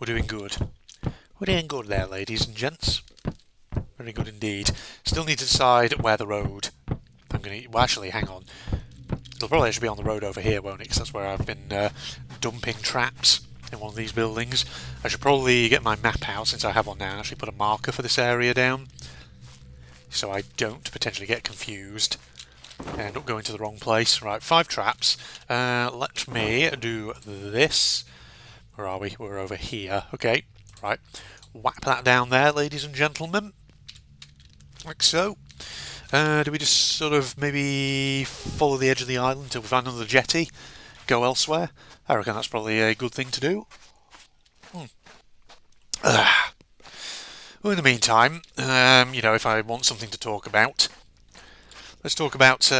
doing good. We're doing good there, ladies and gents. Very good indeed. Still need to decide where the road... Well, actually, hang on. It'll probably actually be on the road over here, won't it? Because that's where I've been dumping traps in one of these buildings. I should probably get my map out, since I have one now, and actually put a marker for this area down, so I don't potentially get confused and end up going to the wrong place. Right, 5 traps. Let me do this. Where are we? We're over here. Okay, right. Whap that down there, ladies and gentlemen. Like so. Do we just sort of maybe follow the edge of the island until we find another jetty? Go elsewhere? I reckon that's probably a good thing to do. Well, in the meantime, if I want something to talk about, let's talk about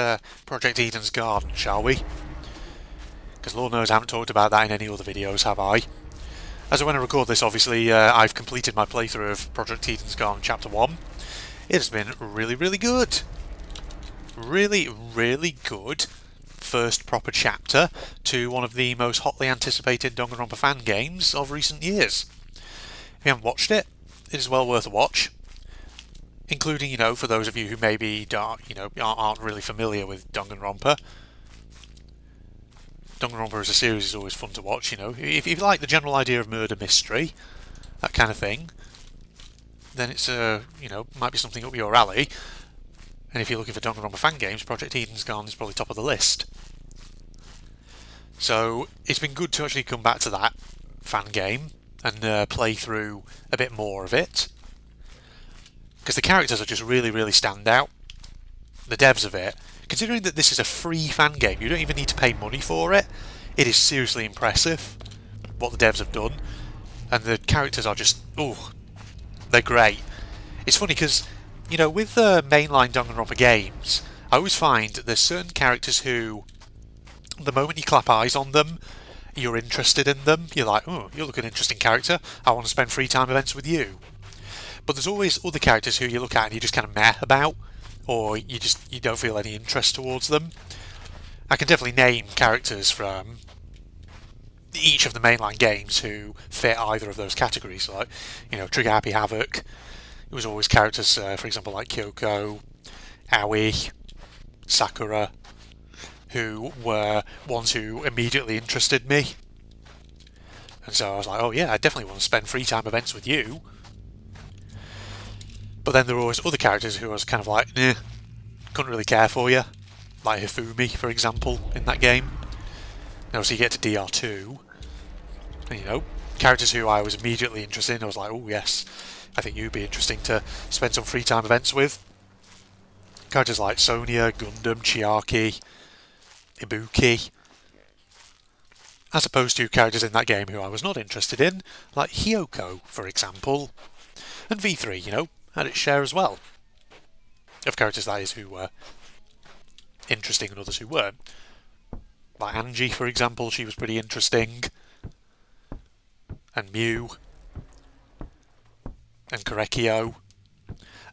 Project Eden's Garden, shall we? Because Lord knows I haven't talked about that in any other videos, have I? As of when I record this, obviously, I've completed my playthrough of Project Eden's Garden Chapter 1. It has been really, really good. Really, really good first proper chapter to one of the most hotly anticipated Danganronpa fan games of recent years. If you haven't watched it, it is well worth a watch. Including, for those of you who maybe aren't really familiar with Danganronpa. Danganronpa as a series is always fun to watch, If you like the general idea of murder mystery, that kind of thing, then it's might be something up your alley. And if you're looking for Danganronpa fan games, Project Eden's Garden is probably top of the list. So it's been good to actually come back to that fan game and play through a bit more of it, because the characters are just really, really stand out. The devs of it, considering that this is a free fan game, you don't even need to pay money for it. It is seriously impressive what the devs have done, and the characters are just they're great. It's funny because, with the mainline Danganronpa games, I always find that there's certain characters who, the moment you clap eyes on them, you're interested in them. You're like, oh, you look an interesting character. I want to spend free time events with you. But there's always other characters who you look at and you just kind of meh about, or you don't feel any interest towards them. I can definitely name characters from each of the mainline games who fit either of those categories. So like, Trigger Happy Havoc. It was always characters, for example, like Kyoko, Aoi, Sakura, who were ones who immediately interested me. And so I was like, oh yeah, I definitely want to spend free time events with you. But then there were always other characters who I was kind of like, couldn't really care for you. Like Hifumi, for example, in that game. And obviously you get to DR2, and characters who I was immediately interested in, I was like, oh yes, I think you'd be interesting to spend some free time events with. Characters like Sonia, Gundam, Chiaki, Ibuki, as opposed to characters in that game who I was not interested in, like Hyoko, for example. And V3, had its share as well of characters, that is, who were interesting and others who weren't. Like Angie, for example, she was pretty interesting. And Mew. And Korekio.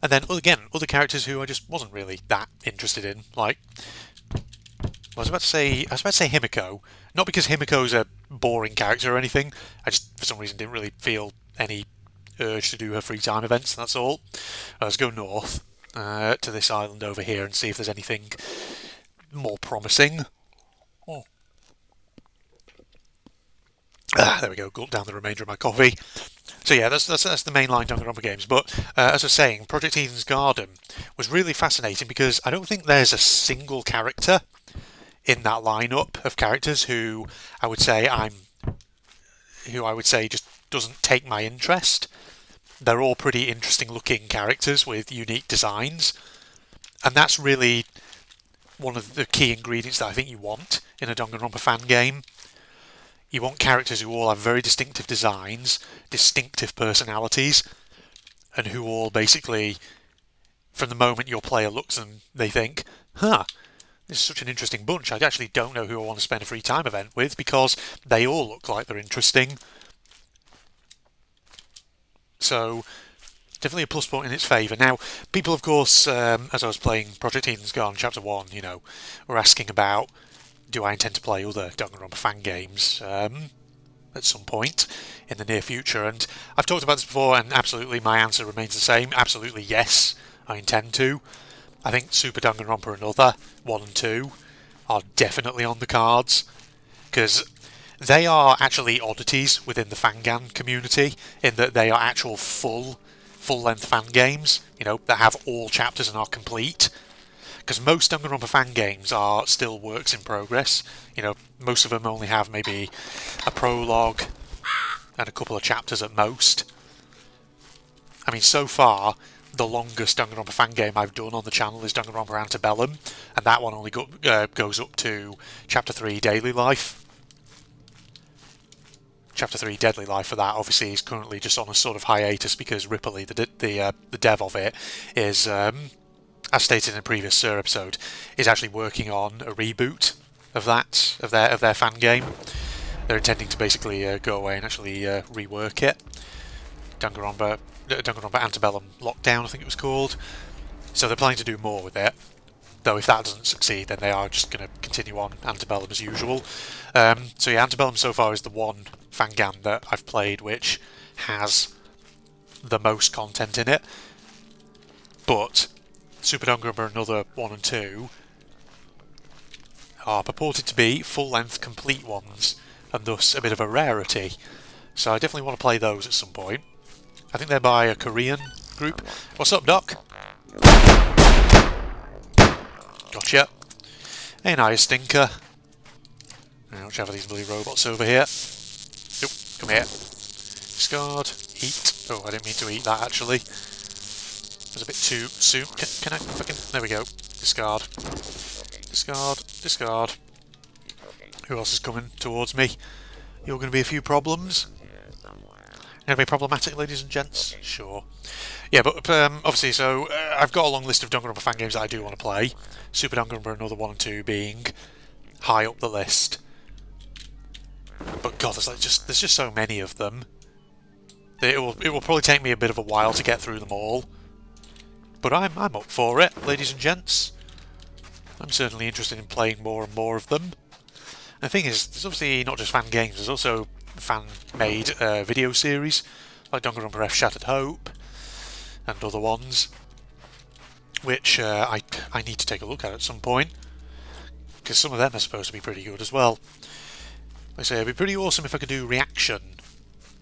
And then, again, other characters who I just wasn't really that interested in. Like, I was about to say Himiko. Not because Himiko's a boring character or anything. I just, for some reason, didn't really feel any urge to do her free time events, that's all. Let's go north to this island over here and see if there's anything more promising. There we go, gulp down the remainder of my coffee. So yeah, that's the mainline Danganronpa games. But as I was saying, Project Eden's Garden was really fascinating because I don't think there's a single character in that lineup of characters who I would say just doesn't take my interest. They're all pretty interesting looking characters with unique designs, and that's really one of the key ingredients that I think you want in a Danganronpa fan game. You want characters who all have very distinctive designs, distinctive personalities, and who all basically, from the moment your player looks at them, they think, this is such an interesting bunch. I actually don't know who I want to spend a free time event with, because they all look like they're interesting. So, definitely a plus point in its favour. Now, people, of course, as I was playing Project Eden's Garden Chapter 1, were asking about, do I intend to play other Danganronpa fan games? And at some point in the near future. And I've talked about this before, and absolutely my answer remains the same. Absolutely yes, I intend to. I think Super Danganronpa and Another 1 and 2 are definitely on the cards, because they are actually oddities within the Fangan community, in that they are actual full-length fan games, that have all chapters and are complete. Because most Danganronpa fan games are still works in progress. Most of them only have maybe a prologue and a couple of chapters at most. I mean, so far, the longest Danganronpa fan game I've done on the channel is Danganronpa Antebellum, and that one only goes up to Chapter 3 Daily Life. Chapter 3 Deadly Life for that obviously is currently just on a sort of hiatus because Ripley, the dev of it, is, as stated in a previous Sir episode, is actually working on a reboot of their fan game. They're intending to basically go away and actually rework it. Danganronpa Antebellum Lockdown, I think it was called. So they're planning to do more with it. Though if that doesn't succeed, then they are just going to continue on Antebellum as usual. So yeah, Antebellum so far is the one Fangan that I've played which has the most content in it. But Super Danganronpa Another 1 and 2 are purported to be full-length complete ones, and thus a bit of a rarity. So I definitely want to play those at some point. I think they're by a Korean group. What's up, Doc? Gotcha. Hey, nice stinker. Which have these bloody robots over here. Nope, come here. Discard. Eat. Oh, I didn't mean to eat that, actually. It was a bit too soon. Can I fucking... There we go. Discard. Discard. Discard. Who else is coming towards me? You're going to be a few problems. Going to be problematic, ladies and gents? Sure. Yeah, but obviously, so I've got a long list of Danganronpa fan games that I do want to play. Super Danganronpa Another 1 and 2 being high up the list. But God, there's just so many of them. It will probably take me a bit of a while to get through them all. But I'm up for it, ladies and gents. I'm certainly interested in playing more and more of them. And the thing is, there's obviously not just fan games, there's also fan-made video series, like Danganronpa F Shattered Hope, and other ones, which I need to take a look at some point, because some of them are supposed to be pretty good as well. Like I say, it'd be pretty awesome if I could do reaction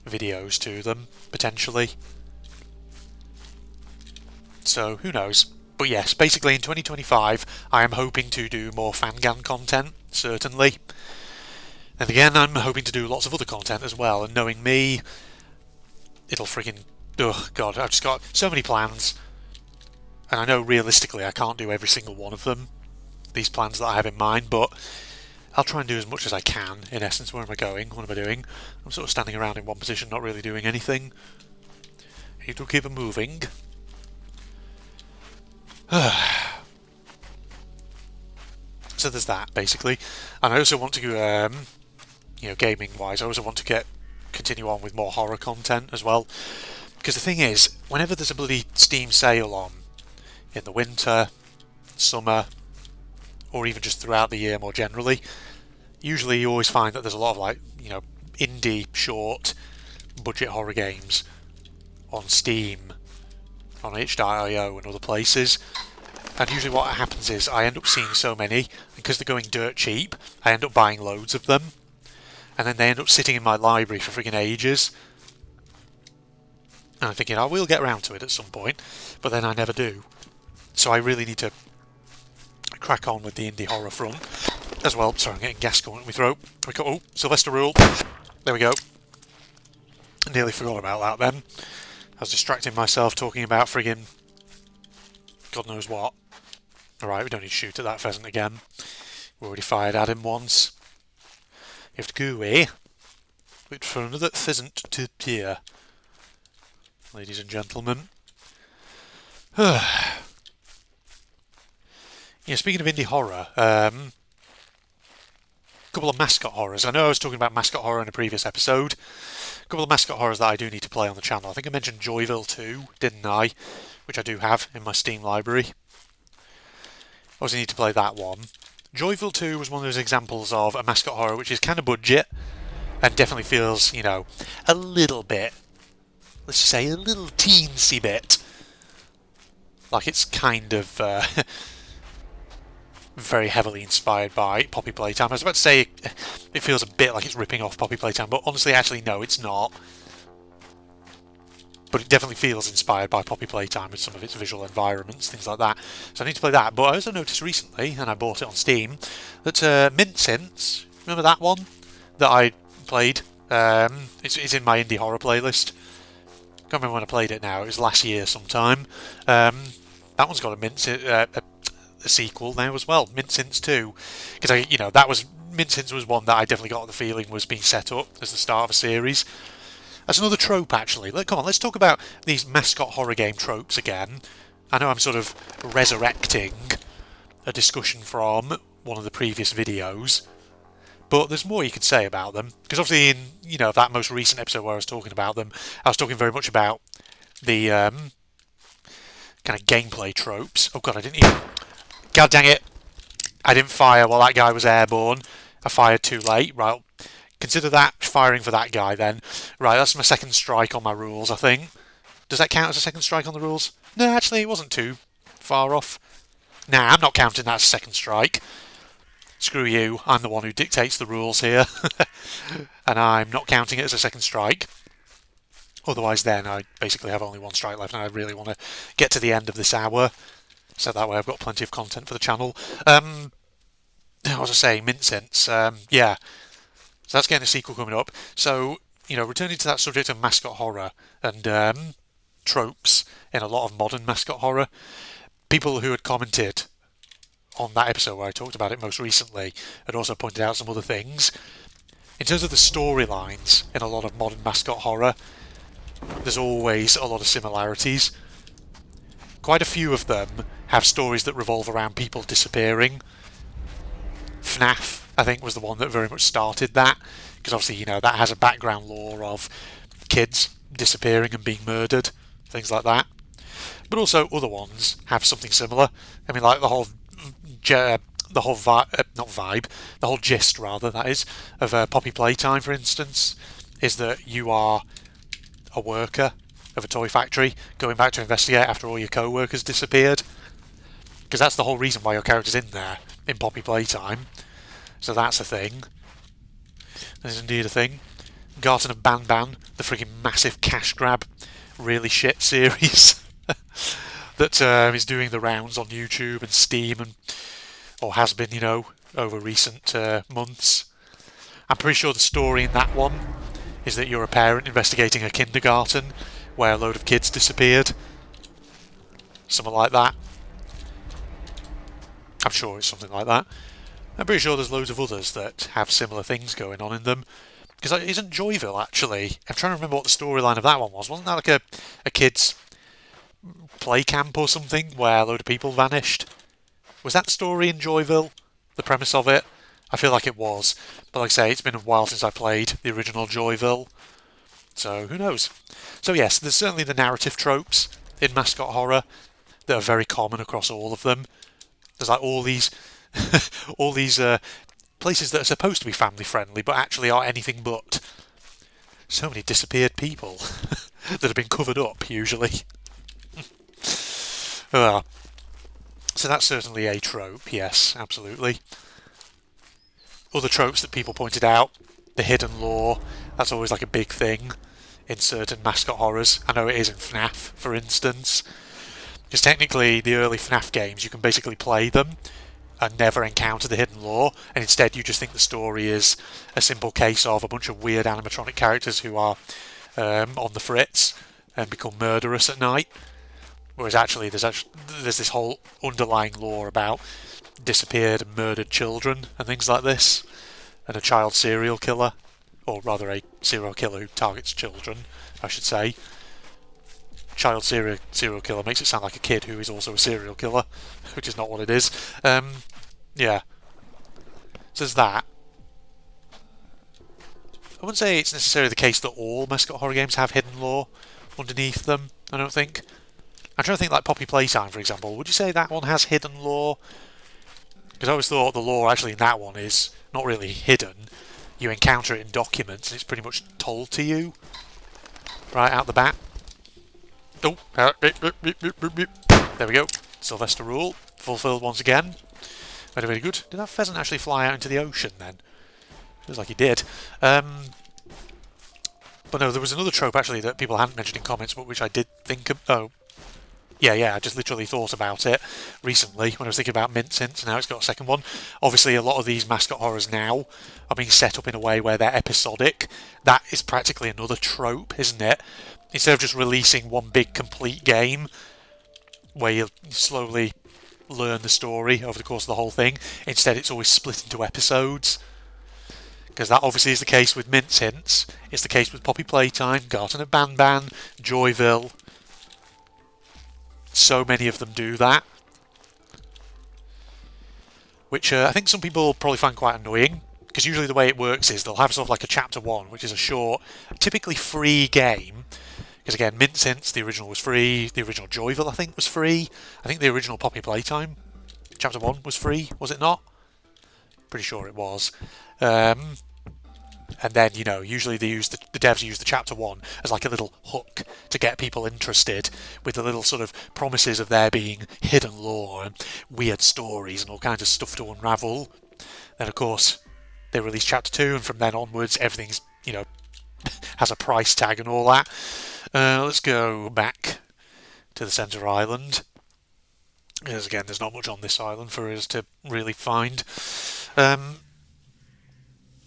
videos to them, potentially. So, who knows. But yes, basically in 2025, I am hoping to do more Fangan content, certainly. And again, I'm hoping to do lots of other content as well, and knowing me, it'll friggin... Oh God, I've just got so many plans, and I know realistically I can't do every single one of them, these plans that I have in mind, but I'll try and do as much as I can, in essence. Where am I going? What am I doing? I'm sort of standing around in one position, not really doing anything. I need to keep it moving. So there's that, basically. And I also want to, gaming-wise, I also want to continue on with more horror content as well. Because the thing is, whenever there's a bloody Steam sale on, in the winter, summer, or even just throughout the year more generally, usually you always find that there's a lot of, indie, short, budget horror games on Steam, on itch.io and other places. And usually what happens is I end up seeing so many, because they're going dirt cheap, I end up buying loads of them. And then they end up sitting in my library for friggin' ages. And I'm thinking, I will get around to it at some point, but then I never do. So I really need to crack on with the indie horror front as well. Sorry, I'm getting gas going in my throat. Oh, Sylvester Rule. There we go. Nearly forgot about that then. I was distracting myself talking about friggin' God knows what. Alright, we don't need to shoot at that pheasant again. We already fired at him once. You have to go away. Wait for another pheasant to appear. Ladies and gentlemen. Speaking of indie horror, a couple of mascot horrors. I know I was talking about mascot horror in a previous episode. A couple of mascot horrors that I do need to play on the channel. I think I mentioned Joyville 2, didn't I? Which I do have in my Steam library. Obviously need to play that one. Joyville 2 was one of those examples of a mascot horror which is kind of budget, and definitely feels, you know, a little bit, let's just say a little teensy bit, like it's kind of very heavily inspired by Poppy Playtime. I was about to say it feels a bit like it's ripping off Poppy Playtime, but honestly, actually, no, it's not. But it definitely feels inspired by Poppy Playtime with some of its visual environments, things like that. So I need to play that. But I also noticed recently, and I bought it on Steam, that Mint Since, remember that one that I played? It's in my indie horror playlist. Can't remember when I played it now. It was last year sometime. That one's got a sequel now as well, Mint Since 2. Because that was Mint Since was one that I definitely got the feeling was being set up as the start of a series. That's another trope, actually. Come on, let's talk about these mascot horror game tropes again. I know I'm sort of resurrecting a discussion from one of the previous videos, but there's more you could say about them. Because obviously in, that most recent episode where I was talking about them, I was talking very much about the kind of gameplay tropes. Oh god, God dang it! I didn't fire while that guy was airborne. I fired too late. Right, consider that firing for that guy then. Right, that's my second strike on my rules, I think. Does that count as a second strike on the rules? No, actually, it wasn't too far off. Nah, I'm not counting that as a second strike. Screw you, I'm the one who dictates the rules here. And I'm not counting it as a second strike. Otherwise then I basically have only one strike left and I really want to get to the end of this hour. So that way I've got plenty of content for the channel. What was I saying? Mint Since. Yeah. So that's getting a sequel coming up. So, returning to that subject of mascot horror and tropes in a lot of modern mascot horror, people who had commented on that episode where I talked about it most recently had also pointed out some other things. In terms of the storylines in a lot of modern mascot horror, there's always a lot of similarities. Quite a few of them have stories that revolve around people disappearing. FNAF, I think, was the one that very much started that, because obviously, that has a background lore of kids disappearing and being murdered, things like that. But also other ones have something similar. I mean, like the whole gist, rather, that is, of Poppy Playtime, for instance, is that you are a worker of a toy factory going back to investigate after all your co-workers disappeared. Because that's the whole reason why your character's in there, in Poppy Playtime. So that's a thing. That is indeed a thing. Garten of Banban, the frigging massive cash grab, really shit series that is doing the rounds on YouTube and Steam, or has been, over recent months. I'm pretty sure the story in that one is that you're a parent investigating a kindergarten where a load of kids disappeared. Something like that. I'm sure it's something like that. I'm pretty sure there's loads of others that have similar things going on in them. Because isn't Joyville, actually? I'm trying to remember what the storyline of that one was. Wasn't that like a kid's play camp or something where a load of people vanished? Was that the story in Joyville? The premise of it? I feel like it was. But like I say, it's been a while since I played the original Joyville. So who knows? So yes, there's certainly the narrative tropes in mascot horror that are very common across all of them. There's like all these places that are supposed to be family friendly but actually are anything but. So many disappeared people that have been covered up usually. So that's certainly a trope, yes, absolutely. Other tropes that people pointed out, the hidden lore, that's always like a big thing in certain mascot horrors. I know it is in FNAF, for instance. Because technically, the early FNAF games, you can basically play them and never encounter the hidden lore, and instead you just think the story is a simple case of a bunch of weird animatronic characters who are on the fritz and become murderous at night. Whereas actually there's this whole underlying lore about disappeared and murdered children and things like this, and a child serial killer, or rather a serial killer who targets children, I should say. Child serial killer makes it sound like a kid who is also a serial killer, which is not what it is. Yeah. So there's that. I wouldn't say it's necessarily the case that all mascot horror games have hidden lore underneath them, I don't think. I'm trying to think like Poppy Playtime, for example. Would you say that one has hidden lore? Because I always thought the lore actually in that one is not really hidden. you encounter it in documents, and it's pretty much told to you right out the bat. Oh, there we go. Sylvester rule fulfilled once again. Very, very good. Did that pheasant actually fly out into the ocean then? Feels like he did. But no, there was another trope actually that people hadn't mentioned in comments, but which I did think of. Oh, yeah, I just literally thought about it recently when I was thinking about Mincins, and now it's got a second one. Obviously, a lot of these mascot horrors now are being set up in a way where they're episodic. That is practically another trope, isn't it? Instead of just releasing one big complete game where you slowly learn the story over the course of the whole thing, instead it's always split into episodes. Because that obviously is the case with Mince Hints, it's the case with Poppy Playtime, Garten of Banban, Joyville. So many of them do that. Which I think some people probably find quite annoying, because usually the way it works is they'll have sort of like a chapter 1, which is a short, typically free game. Because again, Mince Hints, the original was free, the original Joyville I think was free, I think the original Poppy Playtime, chapter 1 was free, was it not? Pretty sure it was. And then, you know, usually they use the devs use the chapter 1 as like a little hook to get people interested, with the little sort of promises of there being hidden lore and weird stories and all kinds of stuff to unravel. Then of course they release chapter 2, and from then onwards everything's, you know, has a price tag and all that. Let's go back to the centre island, because again there's not much on this island for us to really find.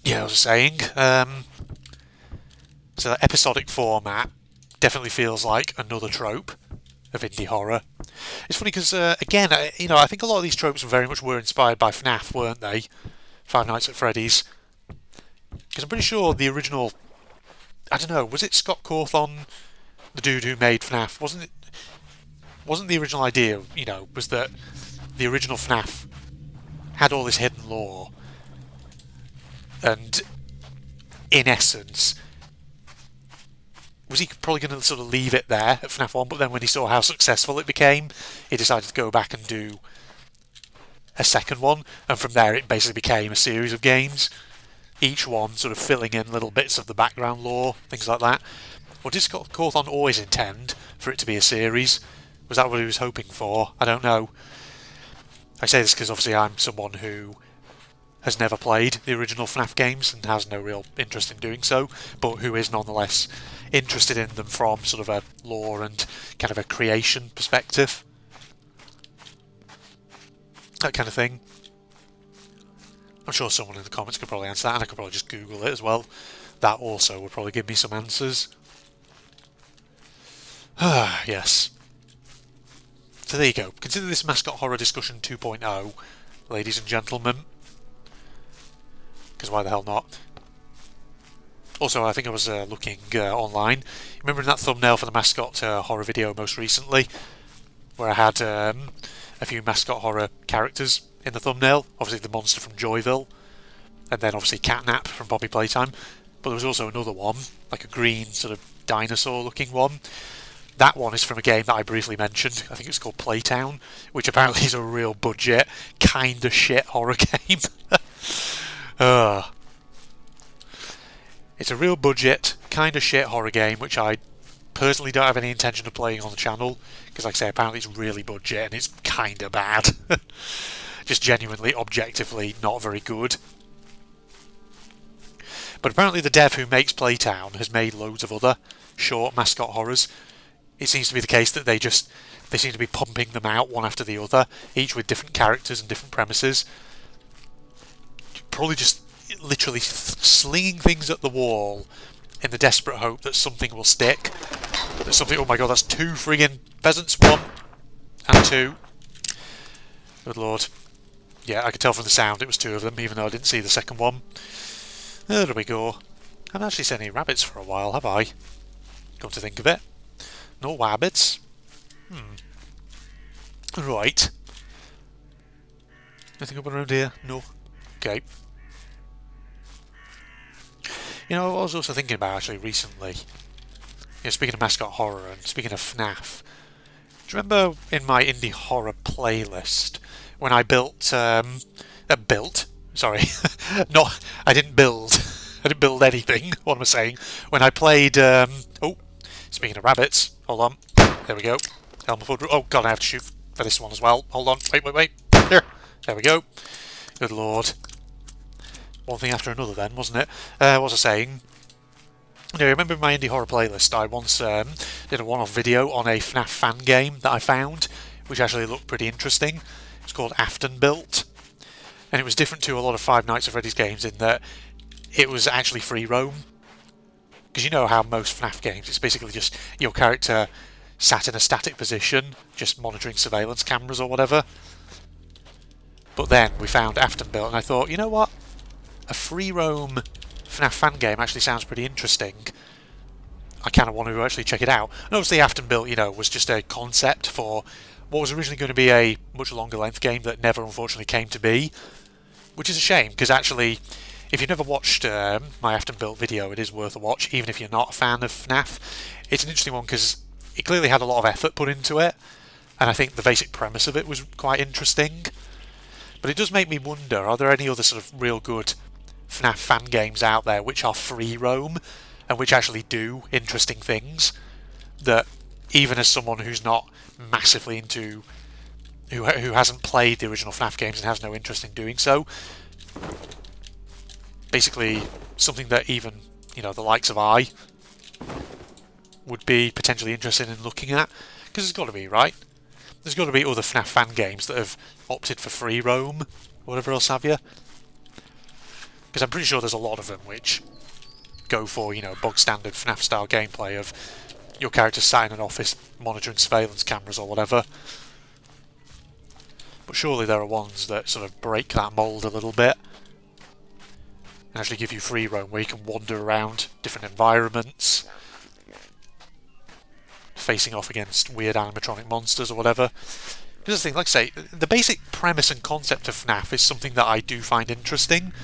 Yeah, I was saying, so that episodic format definitely feels like another trope of indie horror. It's funny because, again, you know, I think a lot of these tropes very much were inspired by FNAF, weren't they? Five Nights at Freddy's. Because I'm pretty sure the original, I don't know, was it Scott Cawthon, the dude who made FNAF? Wasn't the original idea, you know, was that the original FNAF had all this hidden lore, and in essence, was he probably going to sort of leave it there at FNAF 1, but then when he saw how successful it became, he decided to go back and do a second one, and from there it basically became a series of games, each one sort of filling in little bits of the background lore, things like that. Or did Scott Cawthon always intend for it to be a series? Was that what he was hoping for? I don't know. I say this because obviously I'm someone who has never played the original FNAF games and has no real interest in doing so, but who is nonetheless interested in them from sort of a lore and kind of a creation perspective. That kind of thing. I'm sure someone in the comments could probably answer that, and I could probably just Google it as well. That also would probably give me some answers. Yes. So there you go. Consider this Mascot Horror Discussion 2.0, ladies and gentlemen. Because why the hell not? Also, I think I was looking online. Remember that thumbnail for the Mascot Horror video most recently? Where I had a few Mascot Horror characters in the thumbnail. Obviously the monster from Joyville. And then obviously Catnap from Poppy Playtime. But there was also another one, like a green sort of dinosaur looking one. That one is from a game that I briefly mentioned. I think it's called Playtown, which apparently is a real budget, kinda shit horror game. It's a real budget, kinda shit horror game, which I personally don't have any intention of playing on the channel, because like I say, apparently it's really budget and it's kinda bad. Just genuinely, objectively not very good. But apparently the dev who makes Playtown has made loads of other short mascot horrors. It seems to be the case that they seem to be pumping them out one after the other, each with different characters and different premises. Probably just literally slinging things at the wall in the desperate hope that something will stick. That something. Oh my god, that's 2 friggin' pheasants. 1 and 2. Good lord. Yeah, I could tell from the sound it was 2 of them, even though I didn't see the second one. There we go. I haven't actually seen any rabbits for a while, have I? Come to think of it. No rabbits. Right. Anything up around here? No. Okay. You know, I was also thinking about actually recently, speaking of mascot horror and speaking of FNAF, do you remember in my indie horror playlist when I built, sorry, I didn't build, I didn't build anything. What am I saying? When I played... oh, speaking of rabbits, hold on. There we go. Elmerford. Oh, God, I have to shoot for this one as well. Hold on. Wait. Here. There we go. Good Lord. One thing after another then, wasn't it? What was I saying? You know, remember in my indie horror playlist, I once did a one-off video on a FNAF fan game that I found, which actually looked pretty interesting. It's called Afton Built, and it was different to a lot of Five Nights at Freddy's games in that it was actually free roam. Because you know how most FNAF games, it's basically just your character sat in a static position, just monitoring surveillance cameras or whatever. But then we found Afton Built, and I thought, you know what? A free roam FNAF fan game actually sounds pretty interesting. I kind of want to actually check it out. And obviously Afton Built, you know, was just a concept for what was originally going to be a much longer length game that never unfortunately came to be. Which is a shame, because actually, if you've never watched my Afton Built video, it is worth a watch, even if you're not a fan of FNAF. It's an interesting one because it clearly had a lot of effort put into it, and I think the basic premise of it was quite interesting. But it does make me wonder, are there any other sort of real good FNAF fan games out there which are free roam and which actually do interesting things that even as someone who's not massively into who hasn't played the original FNAF games and has no interest in doing so, basically something that even, you know, the likes of I would be potentially interested in looking at, because there's got to be, right? There's got to be other FNAF fan games that have opted for free roam, whatever else have you. Because I'm pretty sure there's a lot of them which go for, you know, bog standard FNAF style gameplay of your character sat in an office monitoring surveillance cameras or whatever. But surely there are ones that sort of break that mould a little bit and actually give you free roam where you can wander around different environments, facing off against weird animatronic monsters or whatever. Because the thing, like I say, the basic premise and concept of FNAF is something that I do find interesting,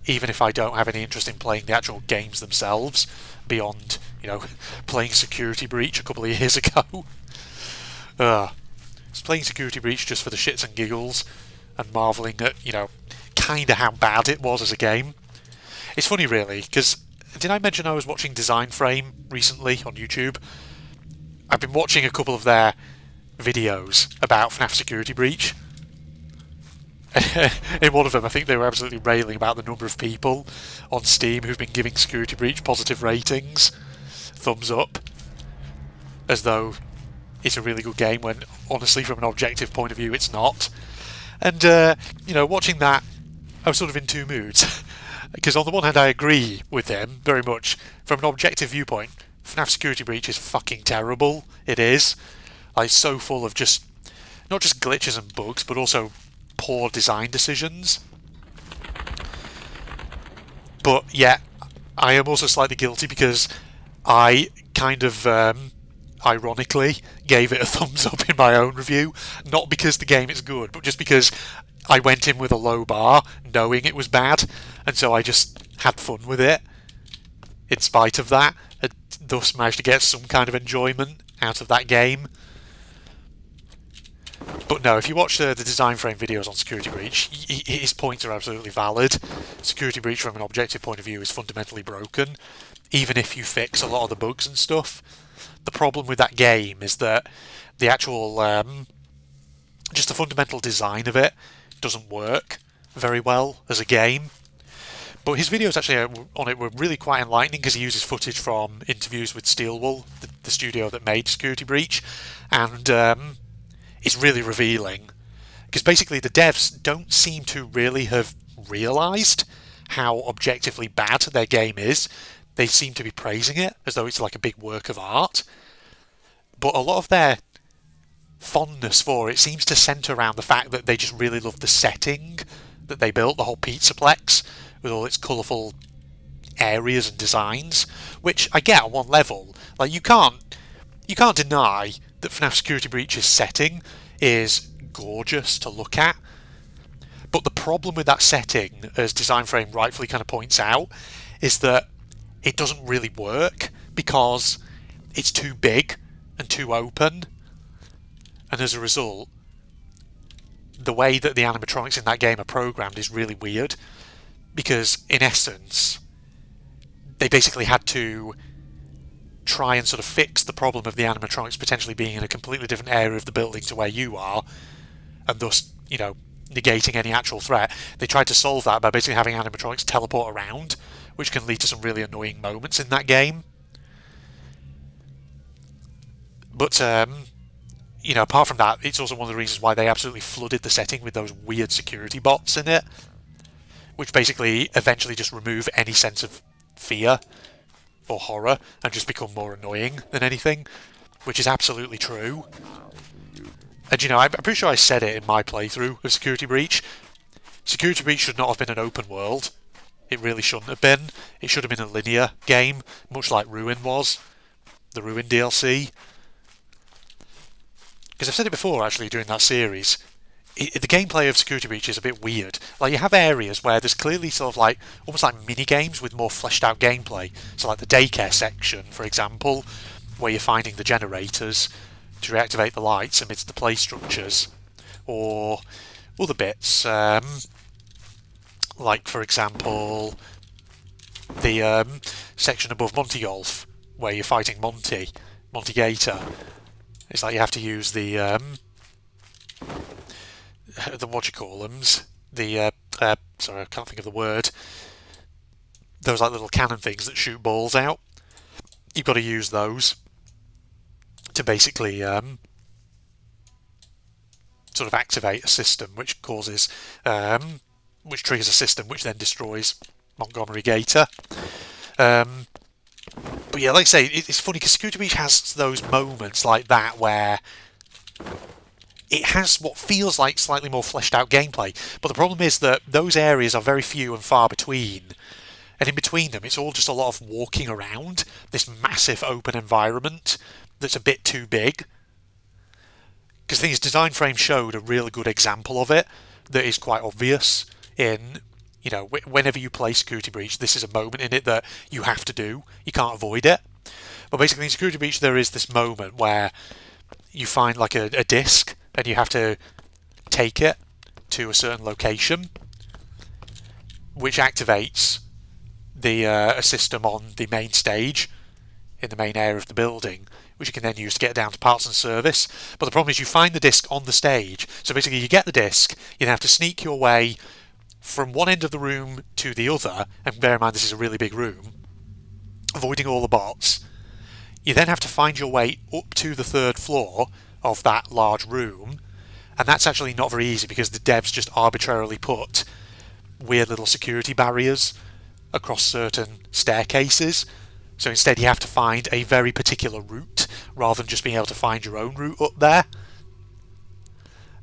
even if I don't have any interest in playing the actual games themselves, beyond, you know, playing Security Breach a couple of years ago. I was playing Security Breach just for the shits and giggles, and marvelling at, you know, kinda how bad it was as a game. It's funny, really, because did I mention I was watching Design Frame recently on YouTube? I've been watching a couple of their videos about FNAF Security Breach. In one of them, I think they were absolutely railing about the number of people on Steam who've been giving Security Breach positive ratings, thumbs up, as though it's a really good game when, honestly, from an objective point of view, it's not. And, you know, watching that, I was sort of in two moods. Because on the one hand, I agree with them very much. From an objective viewpoint, FNAF Security Breach is fucking terrible. It is. Like, so full of just, not just glitches and bugs, but also poor design decisions. But yeah, I am also slightly guilty because I kind of ironically gave it a thumbs up in my own review, not because the game is good, but just because I went in with a low bar knowing it was bad, and so I just had fun with it in spite of that, and thus managed to get some kind of enjoyment out of that game. But no, if you watch the Design Frame videos on Security Breach, his points are absolutely valid. Security Breach from an objective point of view is fundamentally broken, even if you fix a lot of the bugs and stuff. The problem with that game is that the actual, just the fundamental design of it doesn't work very well as a game. But his videos actually on it were really quite enlightening because he uses footage from interviews with Steelwool, the studio that made Security Breach, and it's really revealing, because basically the devs don't seem to really have realised how objectively bad their game is. They seem to be praising it as though it's like a big work of art, but a lot of their fondness for it seems to centre around the fact that they just really love the setting that they built, the whole Pizzaplex with all its colourful areas and designs, which I get on one level. Like, you can't deny that FNAF Security Breach's setting is gorgeous to look at. But the problem with that setting, as Design Frame rightfully kind of points out, is that it doesn't really work because it's too big and too open. And as a result, the way that the animatronics in that game are programmed is really weird. Because, in essence, they basically had to try and sort of fix the problem of the animatronics potentially being in a completely different area of the building to where you are, and thus, negating any actual threat. They tried to solve that by basically having animatronics teleport around, which can lead to some really annoying moments in that game. But, apart from that, it's also one of the reasons why they absolutely flooded the setting with those weird security bots in it, which basically eventually just remove any sense of fear or horror and just become more annoying than anything, which is absolutely true. And I'm pretty sure I said it in my playthrough of Security Breach. Security Breach should not have been an open world. It really shouldn't have been. It should have been a linear game, much like Ruin was, the Ruin DLC. Because I've said it before, actually, during that series. The gameplay of Security Breach is a bit weird. Like, you have areas where there's clearly sort of like, almost like mini-games with more fleshed out gameplay. So like the daycare section, for example, where you're finding the generators to reactivate the lights amidst the play structures. Or other bits, like, for example, the section above Monty Golf, where you're fighting Monty Gator. It's like you have to use the whatchamacallums, sorry, I can't think of the word. Those like little cannon things that shoot balls out. You've got to use those to basically sort of activate a system which causes, which triggers a system which then destroys Montgomery Gator. But yeah, like I say, it's funny because Security Breach has those moments like that where it has what feels like slightly more fleshed out gameplay. But the problem is that those areas are very few and far between. And in between them, it's all just a lot of walking around this massive open environment that's a bit too big. Because the thing is, Design Frame showed a really good example of it that is quite obvious in, whenever you play Security Breach, this is a moment in it that you have to do. You can't avoid it. But basically in Security Breach there is this moment where you find like a disc and you have to take it to a certain location, which activates the a system on the main stage in the main area of the building, which you can then use to get down to parts and service. But the problem is you find the disc on the stage, so basically you get the disc, you then have to sneak your way from one end of the room to the other, and bear in mind this is a really big room, avoiding all the bots. You then have to find your way up to the 3rd floor of that large room, and that's actually not very easy because the devs just arbitrarily put weird little security barriers across certain staircases. So instead you have to find a very particular route rather than just being able to find your own route up there.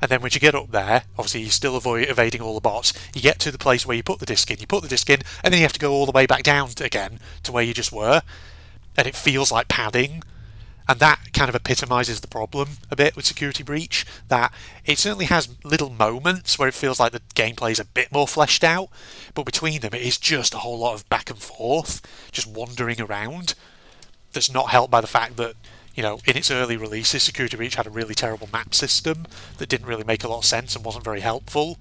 And then once you get up there, obviously you're still evading all the bots. You get to the place where you put the disc in, and then you have to go all the way back down again to where you just were. And it feels like padding. And that kind of epitomises the problem a bit with Security Breach, that it certainly has little moments where it feels like the gameplay is a bit more fleshed out, but between them it is just a whole lot of back and forth, just wandering around, that's not helped by the fact that, in its early releases, Security Breach had a really terrible map system that didn't really make a lot of sense and wasn't very helpful.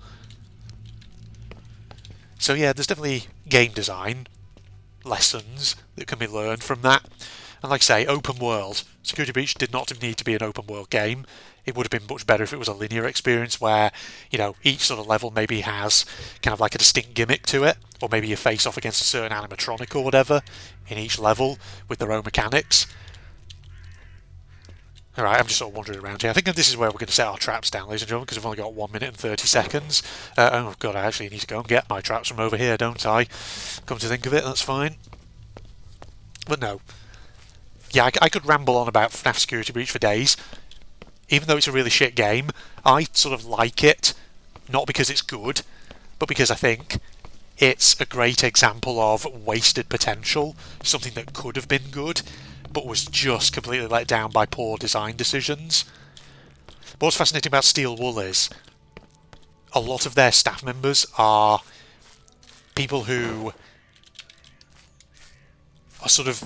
So yeah, there's definitely game design lessons that can be learned from that. And like I say, open world. Security Breach did not need to be an open world game. It would have been much better if it was a linear experience where, each sort of level maybe has kind of like a distinct gimmick to it, or maybe you face off against a certain animatronic or whatever in each level with their own mechanics. Alright, I'm just sort of wandering around here. I think this is where we're going to set our traps down, ladies and gentlemen, because we've only got 1 minute and 30 seconds. Oh god, I actually need to go and get my traps from over here, don't I? Come to think of it, that's fine. But no. Yeah, I could ramble on about FNAF Security Breach for days. Even though it's a really shit game, I sort of like it, not because it's good, but because I think it's a great example of wasted potential, something that could have been good, but was just completely let down by poor design decisions. But what's fascinating about Steel Wool is a lot of their staff members are people who are sort of,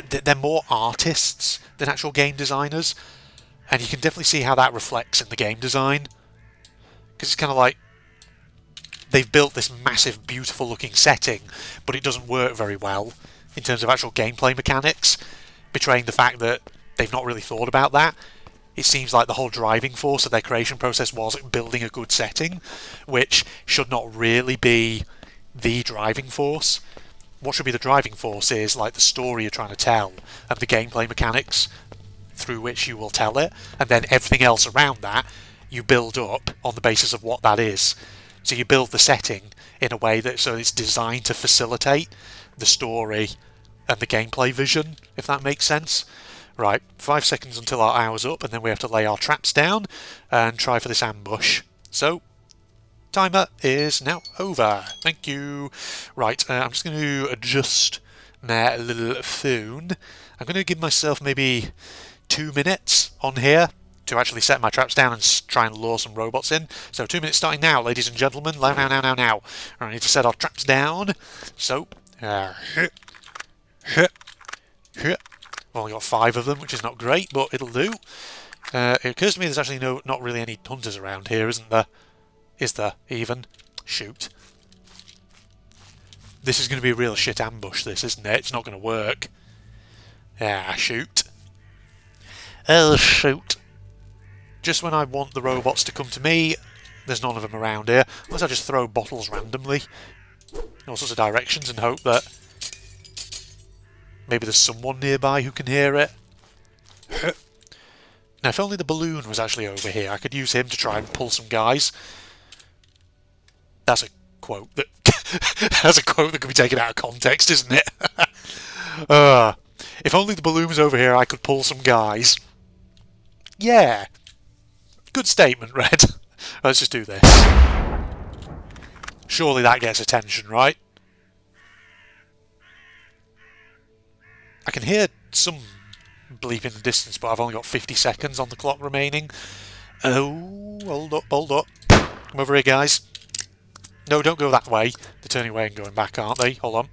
they're more artists than actual game designers, and you can definitely see how that reflects in the game design, because it's kind of like they've built this massive beautiful looking setting, but it doesn't work very well in terms of actual gameplay mechanics, betraying the fact that they've not really thought about that. It seems like the whole driving force of their creation process was building a good setting, which should not really be the driving force. What should be the driving force is like the story you're trying to tell and the gameplay mechanics through which you will tell it, and then everything else around that you build up on the basis of what that is. So you build the setting in a way that so it's designed to facilitate the story and the gameplay vision, if that makes sense. Right, 5 seconds until our hour's up, and then we have to lay our traps down and try for this ambush. So, timer is now over. Thank you. Right, I'm just going to adjust my little phone. I'm going to give myself maybe 2 minutes on here to actually set my traps down and try and lure some robots in. So 2 minutes starting now, ladies and gentlemen. Now. I need to set our traps down. So, I've only got 5 of them, which is not great, but it'll do. It occurs to me there's actually not really any hunters around here, isn't there? Is there, even? Shoot. This is going to be a real shit ambush, this, isn't it? It's not going to work. Ah, shoot. Oh, shoot. Just when I want the robots to come to me, there's none of them around here. Unless I just throw bottles randomly in all sorts of directions and hope that maybe there's someone nearby who can hear it. Now, if only the balloon was actually over here, I could use him to try and pull some guys. That's a quote that that's a quote that could be taken out of context, isn't it? If only the balloon was over here, I could pull some guys. Yeah. Good statement, Red. Let's just do this. Surely that gets attention, right? I can hear some bleep in the distance, but I've only got 50 seconds on the clock remaining. Oh, hold up. Come over here, guys. No, don't go that way. They're turning away and going back, aren't they? Hold on.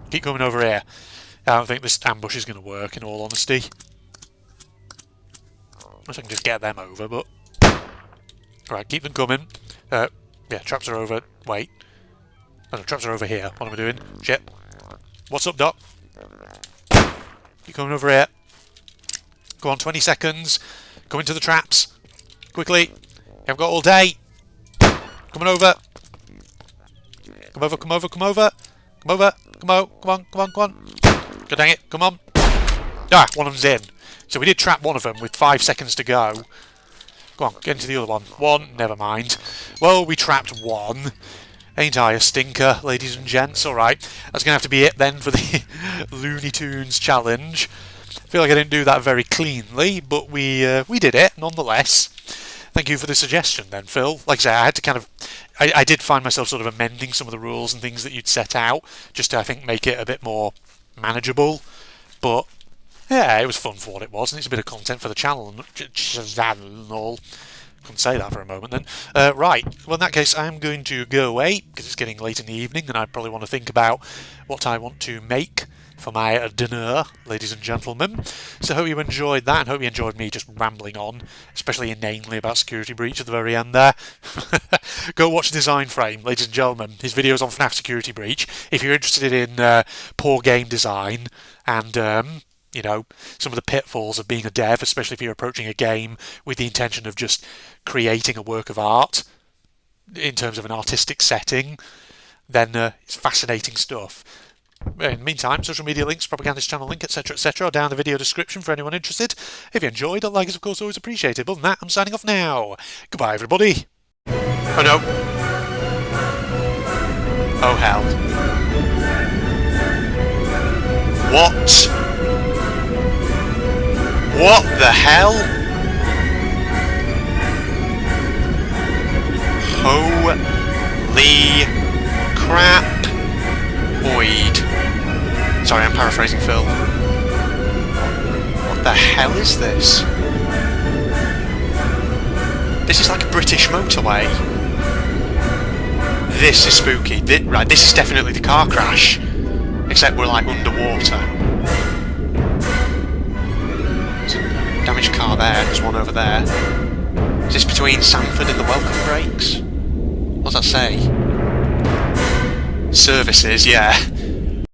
Keep coming over here. I don't think this ambush is going to work, in all honesty. Unless I can just get them over, but... Right, keep them coming. Yeah, traps are over... Wait. Oh, no, traps are over here. What am I doing? Shit. What's up, Doc? Keep coming over here. Go on, 20 seconds. Come into the traps. Quickly. I've got all day. Coming over. Come over. Come on. God dang it. Come on. Ah, one of them's in. So we did trap one of them with 5 seconds to go. Go on, get into the other one. One, never mind. Well, we trapped one. Ain't I a stinker, ladies and gents? Alright, that's going to have to be it then for the Looney Tunes challenge. I feel like I didn't do that very cleanly, but we did it, nonetheless. Thank you for the suggestion then, Phil. Like I say, I had to kind of... I did find myself sort of amending some of the rules and things that you'd set out, just to, I think, make it a bit more manageable. But, yeah, it was fun for what it was, and it's a bit of content for the channel and all. Couldn't say that for a moment then. Right, well in that case I'm going to go away, because it's getting late in the evening, and I probably want to think about what I want to make for my dinner, ladies and gentlemen. So I hope you enjoyed that, and hope you enjoyed me just rambling on, especially inanely about Security Breach at the very end there. Go watch Design Frame, ladies and gentlemen. His videos on FNAF Security Breach. If you're interested in poor game design and... you know, some of the pitfalls of being a dev, especially if you're approaching a game with the intention of just creating a work of art in terms of an artistic setting, then it's fascinating stuff. In the meantime, social media links, propagandist channel link, etc., are down in the video description for anyone interested. If you enjoyed, a like is of course always appreciated. Other than that, I'm signing off now. Goodbye, everybody. Oh no. Oh hell. What? What the hell? Holy crap. Oid. Sorry, I'm paraphrasing Phil. What the hell is this? This is like a British motorway. This is spooky. Right, this is definitely the car crash. Except we're like underwater. Damaged car there, there's one over there. Is this between Sanford and the welcome breaks? What's that say? Services, yeah.